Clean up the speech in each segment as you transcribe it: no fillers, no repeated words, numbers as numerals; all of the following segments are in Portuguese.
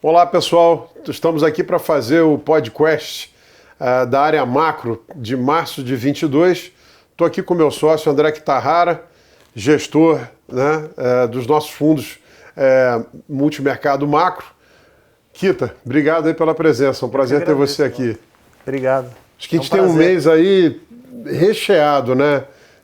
Olá pessoal, estamos aqui para fazer o podcast da área macro de março de 22. Estou aqui com o meu sócio André Kitahara, gestor, dos nossos fundos multimercado macro. Kita, obrigado aí pela presença, um prazer ter você aqui. Obrigado. Acho que a gente tem um mês aí recheado,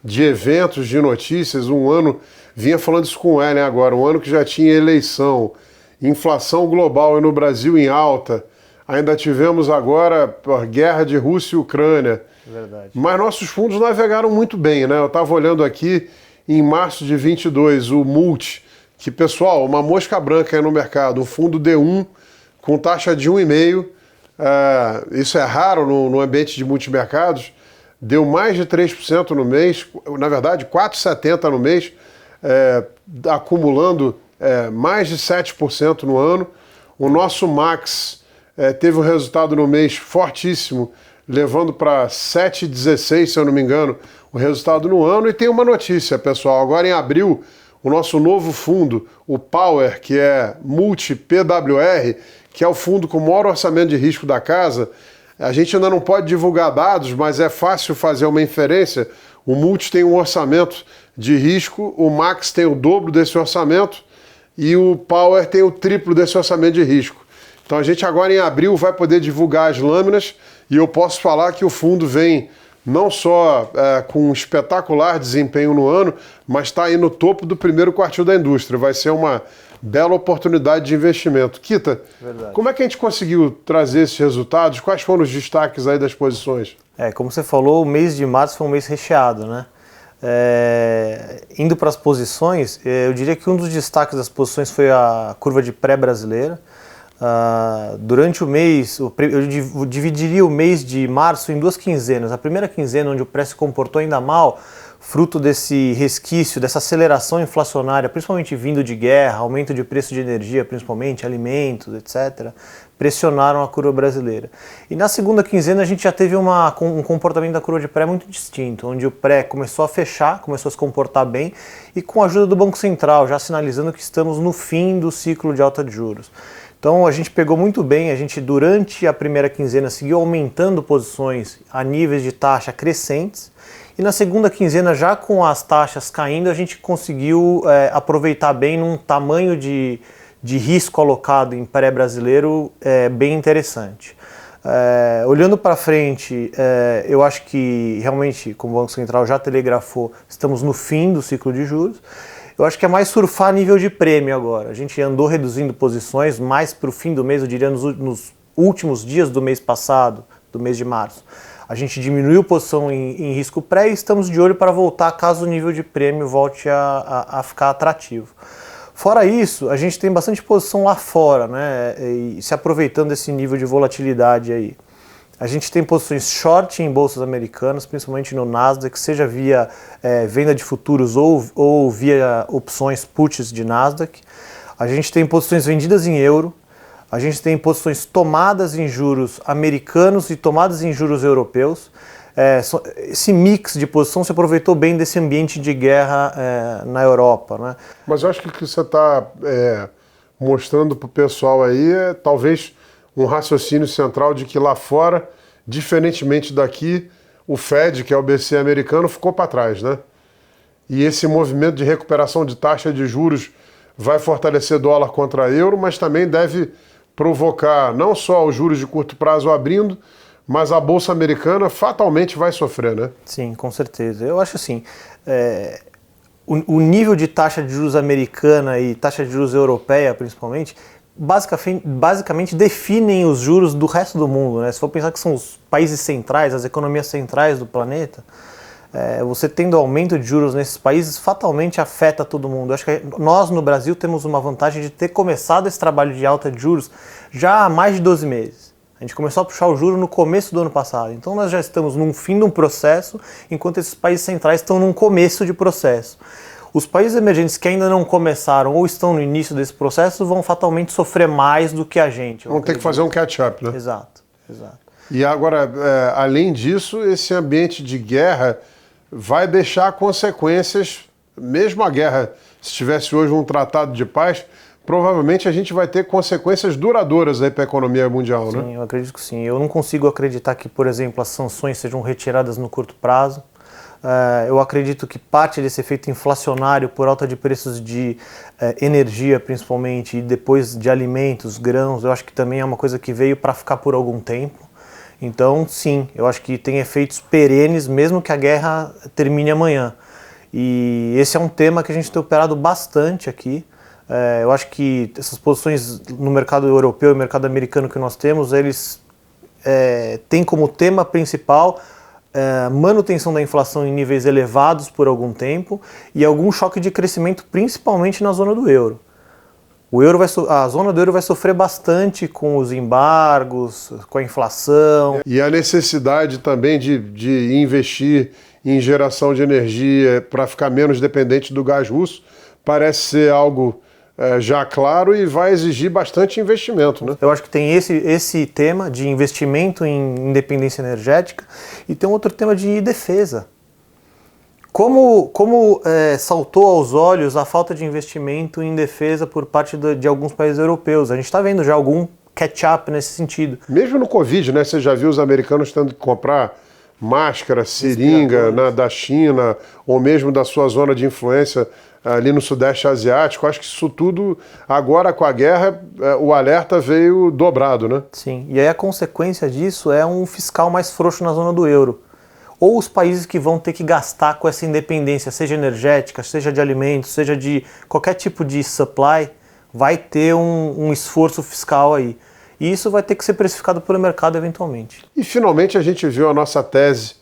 de eventos, de notícias, um ano, vinha falando isso com o Ellen agora, um ano que já tinha eleição, inflação global e no Brasil em alta, ainda tivemos agora a guerra de Rússia e Ucrânia. Verdade. Mas nossos fundos navegaram muito bem, Eu estava olhando aqui em março de 22 o Multi, que pessoal, uma mosca branca aí no mercado, um fundo D1 com taxa de 1,5, isso é raro no ambiente de multimercados, deu mais de 3% no mês, na verdade 4,70% no mês, acumulando mais de 7% no ano. O nosso Max teve um resultado no mês fortíssimo, levando para 7,16, se eu não me engano, o resultado no ano. E tem uma notícia, pessoal, agora em abril, o nosso novo fundo, o Power, que é Multi PWR, que é o fundo com o maior orçamento de risco da casa, a gente ainda não pode divulgar dados, mas é fácil fazer uma inferência. O Multi tem um orçamento de risco, o Max tem o dobro desse orçamento e o Power tem o triplo desse orçamento de risco. Então a gente agora em abril vai poder divulgar as lâminas e eu posso falar que o fundo vem não só com um espetacular desempenho no ano, mas está aí no topo do primeiro quartil da indústria. Vai ser uma bela oportunidade de investimento. Kita, Verdade. Como é que a gente conseguiu trazer esses resultados? Quais foram os destaques aí das posições? Como você falou, o mês de março foi um mês recheado, Indo para as posições, eu diria que um dos destaques das posições foi a curva de pré brasileira. Durante o mês, eu dividiria o mês de março em duas quinzenas. A primeira quinzena, onde o pré se comportou ainda mal, fruto desse resquício, dessa aceleração inflacionária, principalmente vindo de guerra, aumento de preço de energia, principalmente alimentos, etc., pressionaram a curva brasileira. E na segunda quinzena a gente já teve um comportamento da curva de pré muito distinto, onde o pré começou a fechar, começou a se comportar bem, e com a ajuda do Banco Central, já sinalizando que estamos no fim do ciclo de alta de juros. Então a gente pegou muito bem, a gente durante a primeira quinzena seguiu aumentando posições a níveis de taxa crescentes, e na segunda quinzena, já com as taxas caindo, a gente conseguiu aproveitar bem num tamanho de risco alocado em pré-brasileiro bem interessante. Olhando para frente, eu acho que realmente, como o Banco Central já telegrafou, estamos no fim do ciclo de juros. Eu acho que é mais surfar nível de prêmio agora. A gente andou reduzindo posições mais para o fim do mês, eu diria nos últimos dias do mês passado, do mês de março. A gente diminuiu posição em risco pré e estamos de olho para voltar caso o nível de prêmio volte a ficar atrativo. Fora isso, a gente tem bastante posição lá fora, e se aproveitando desse nível de volatilidade aí. A gente tem posições short em bolsas americanas, principalmente no Nasdaq, seja via venda de futuros ou via opções puts de Nasdaq. A gente tem posições vendidas em euro. A gente tem posições tomadas em juros americanos e tomadas em juros europeus. Esse mix de posição se aproveitou bem desse ambiente de guerra na Europa. Mas eu acho que o que você está mostrando para o pessoal aí é talvez um raciocínio central de que lá fora, diferentemente daqui, o Fed, que é o BC americano, ficou para trás, E esse movimento de recuperação de taxa de juros vai fortalecer dólar contra euro, mas também deve provocar não só os juros de curto prazo abrindo, mas a Bolsa Americana fatalmente vai sofrer, Sim, com certeza. Eu acho assim, o nível de taxa de juros americana e taxa de juros europeia, principalmente, basicamente definem os juros do resto do mundo, Se for pensar que são os países centrais, as economias centrais do planeta, você tendo aumento de juros nesses países fatalmente afeta todo mundo. Eu acho que nós no Brasil temos uma vantagem de ter começado esse trabalho de alta de juros já há mais de 12 meses. A gente começou a puxar o juro no começo do ano passado. Então nós já estamos num fim de um processo, enquanto esses países centrais estão num começo de processo. Os países emergentes que ainda não começaram ou estão no início desse processo vão fatalmente sofrer mais do que a gente. Vão ter que fazer um catch-up, Exato. E agora, além disso, esse ambiente de guerra vai deixar consequências, mesmo a guerra, se tivesse hoje um tratado de paz, provavelmente a gente vai ter consequências duradouras aí para a economia mundial, né? Sim, eu acredito que sim. Eu não consigo acreditar que, por exemplo, as sanções sejam retiradas no curto prazo. Eu acredito que parte desse efeito inflacionário por alta de preços de energia, principalmente, e depois de alimentos, grãos, eu acho que também é uma coisa que veio para ficar por algum tempo. Então, sim, eu acho que tem efeitos perenes, mesmo que a guerra termine amanhã. E esse é um tema que a gente tem operado bastante aqui. Eu acho que essas posições no mercado europeu e mercado americano que nós temos, eles têm como tema principal manutenção da inflação em níveis elevados por algum tempo e algum choque de crescimento, principalmente na zona do euro. A zona do euro vai sofrer bastante com os embargos, com a inflação. E a necessidade também de investir em geração de energia para ficar menos dependente do gás russo parece ser algo já claro e vai exigir bastante investimento, né? Eu acho que tem esse tema de investimento em independência energética e tem um outro tema de defesa. Como saltou aos olhos a falta de investimento em defesa por parte de alguns países europeus. A gente está vendo já algum catch-up nesse sentido. Mesmo no Covid, né? Você já viu os americanos tendo que comprar máscara, seringa da China ou mesmo da sua zona de influência ali no Sudeste Asiático. Acho que isso tudo, agora com a guerra, o alerta veio dobrado, né? Sim, e aí a consequência disso é um fiscal mais frouxo na zona do euro. Ou os países que vão ter que gastar com essa independência, seja energética, seja de alimentos, seja de qualquer tipo de supply, vai ter um esforço fiscal aí. E isso vai ter que ser precificado pelo mercado eventualmente. E finalmente a gente viu a nossa tese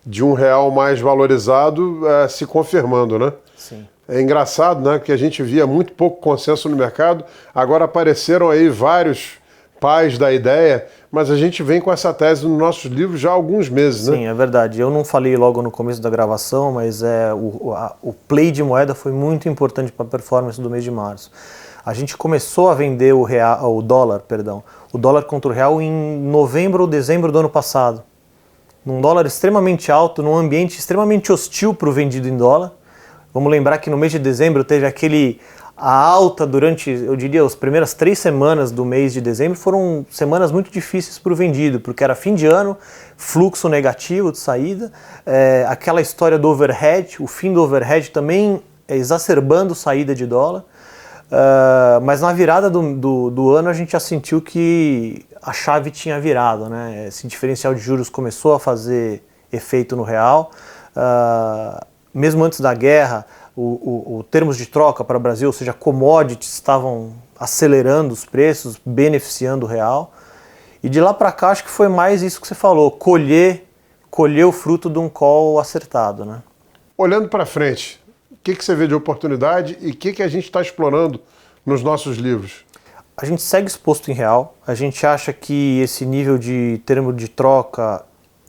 de R$1 mais valorizado se confirmando, né? Sim. É engraçado, né, que a gente via muito pouco consenso no mercado, agora apareceram aí vários pais da ideia, mas a gente vem com essa tese nos nossos livros já há alguns meses, né? Sim, é verdade. Eu não falei logo no começo da gravação, mas o play de moeda foi muito importante para a performance do mês de março. A gente começou a vender o dólar contra o real em novembro ou dezembro do ano passado. Num dólar extremamente alto, num ambiente extremamente hostil para o vendido em dólar. Vamos lembrar que no mês de dezembro teve a alta durante, eu diria, as primeiras 3 semanas do mês de dezembro foram semanas muito difíceis para o vendido, porque era fim de ano, fluxo negativo de saída, aquela história do overhead, o fim do overhead também exacerbando saída de dólar, mas na virada do ano a gente já sentiu que a chave tinha virado, né? Esse diferencial de juros começou a fazer efeito no real. Mesmo antes da guerra, o termos de troca para o Brasil, ou seja, commodities, estavam acelerando os preços, beneficiando o real. E de lá para cá, acho que foi mais isso que você falou, colher o fruto de um call acertado, né? Olhando para frente, o que você vê de oportunidade e o que a gente está explorando nos nossos livros? A gente segue exposto em real, a gente acha que esse nível de termo de troca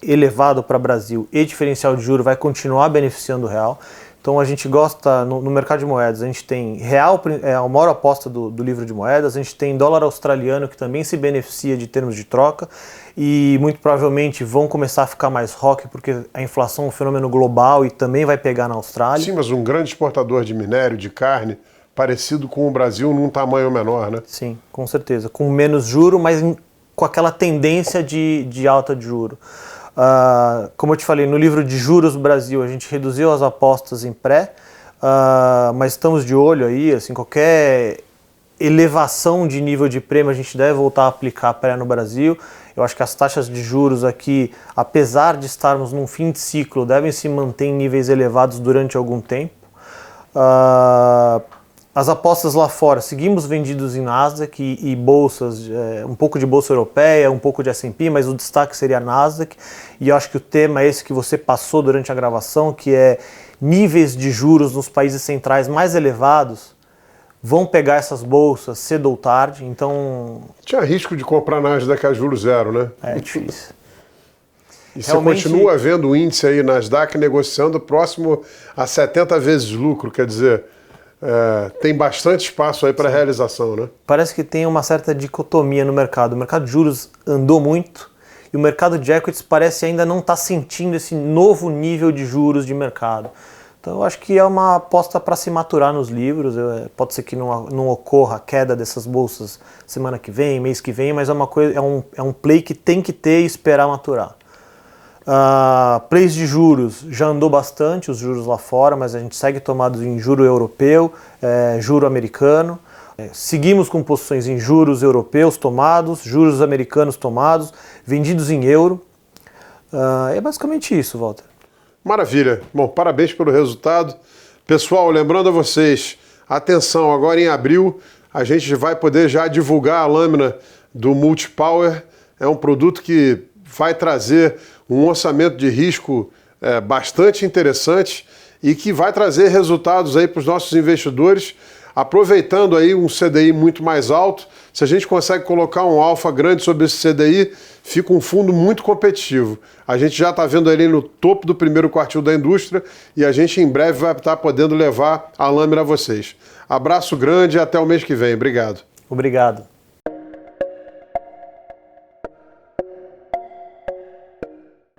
elevado para o Brasil e diferencial de juros vai continuar beneficiando o real. Então a gente gosta, no mercado de moedas, a gente tem real, é a maior aposta do livro de moedas, a gente tem dólar australiano que também se beneficia de termos de troca e muito provavelmente vão começar a ficar mais rock porque a inflação é um fenômeno global e também vai pegar na Austrália. Sim, mas um grande exportador de minério, de carne, parecido com o Brasil num tamanho menor, né? Sim, com certeza, com menos juro, mas com aquela tendência de alta de juro. Como eu te falei, no livro de Juros Brasil a gente reduziu as apostas em pré, mas estamos de olho aí, assim, qualquer elevação de nível de prêmio a gente deve voltar a aplicar pré no Brasil. Eu acho que as taxas de juros aqui, apesar de estarmos num fim de ciclo, devem se manter em níveis elevados durante algum tempo. As apostas lá fora, seguimos vendidos em Nasdaq e bolsas, um pouco de bolsa europeia, um pouco de S&P, mas o destaque seria a Nasdaq. E eu acho que o tema é esse que você passou durante a gravação, que é níveis de juros nos países centrais mais elevados, vão pegar essas bolsas cedo ou tarde, então... Tinha risco de comprar Nasdaq a juros zero, né? É difícil. E você continua vendo o índice aí, Nasdaq, negociando próximo a 70 vezes lucro, quer dizer... tem bastante espaço aí para realização, né? Parece que tem uma certa dicotomia no mercado. O mercado de juros andou muito e o mercado de equities parece ainda não estar sentindo esse novo nível de juros de mercado. Então eu acho que é uma aposta para se maturar nos livros. Pode ser que não ocorra a queda dessas bolsas semana que vem, mês que vem, mas é um play que tem que ter e esperar maturar. Plays de juros já andou bastante, os juros lá fora, mas a gente segue tomados em juro europeu, juro americano. Seguimos com posições em juros europeus tomados, juros americanos tomados, vendidos em euro. É basicamente isso, Walter. Maravilha. Bom, parabéns pelo resultado. Pessoal, lembrando a vocês, atenção, agora em abril a gente vai poder já divulgar a lâmina do Multipower. É um produto que vai trazer um orçamento de risco bastante interessante e que vai trazer resultados aí para os nossos investidores, aproveitando aí um CDI muito mais alto. Se a gente consegue colocar um alfa grande sobre esse CDI, fica um fundo muito competitivo. A gente já está vendo ali no topo do primeiro quartil da indústria e a gente em breve vai estar podendo levar a lâmina a vocês. Abraço grande e até o mês que vem. Obrigado. Obrigado.